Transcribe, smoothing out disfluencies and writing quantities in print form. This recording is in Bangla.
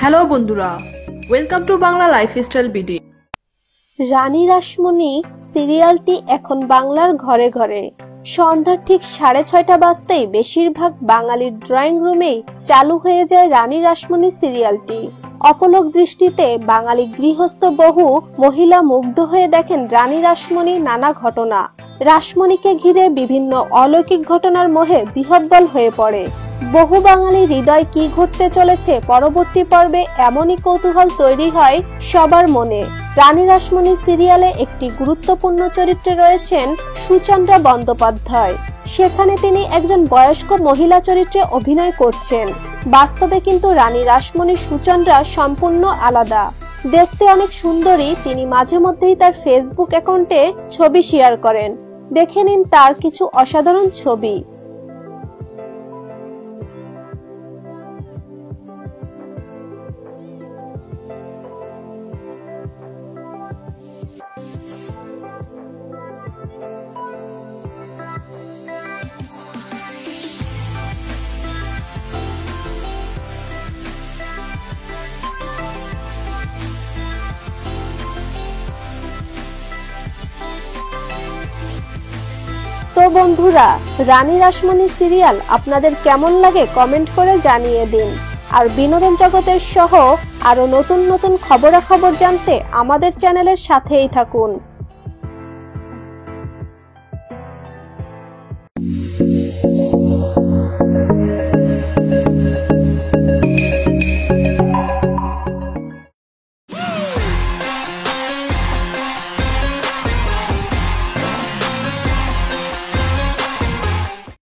হ্যালো বন্ধুরা, welcome to Bangla lifestyle BD. Rani Rashmoni সিরিয়ালটি এখন বাংলার ঘরে ঘরে। সন্ধ্যার ঠিক 6:30 বাজতেই বেশিরভাগ বাঙালির ড্রয়িং রুমেই চালু হয়ে যায় রানী রাসমণি সিরিয়ালটি। অপলক দৃষ্টিতে বাঙালি গৃহস্থ বহু মহিলা মুগ্ধ হয়ে দেখেন রানী রাসমণি নানা ঘটনা। রাসমণিকে ঘিরে বিভিন্ন অলৌকিক ঘটনার মোহে বিহ্বল হয়ে পড়ে। বহু বাঙালি হৃদয় কি ঘটতে চলেছে পরবর্তী পর্বে, এমনই কৌতূহল তৈরি হয় সবার মনে। রানী রাসমণি সিরিয়ালে একটি গুরুত্বপূর্ণ চরিত্রে রয়েছেন সুচন্দ্রা বন্দ্যোপাধ্যায়। সেখানে তিনি একজন বয়স্ক মহিলা চরিত্রে অভিনয় করছেন। বাস্তবে কিন্তু রানী রাসমণি সুচন্দ্রা সম্পূর্ণ আলাদা। দেখতে অনেক সুন্দরী। তিনি মাঝে মধ্যেই তার ফেসবুক অ্যাকাউন্টে ছবি শেয়ার করেন। দেখে নিন তার কিছু অসাধারণ ছবি। তো বন্ধুরা, রানী রাসমণি সিরিয়াল আপনাদের কেমন লাগে কমেন্ট করে জানিয়ে দিন। আর বিনোদন জগতের সহ আরো নতুন নতুন খবরাখবর জানতে আমাদের চ্যানেলের সাথেই থাকুন।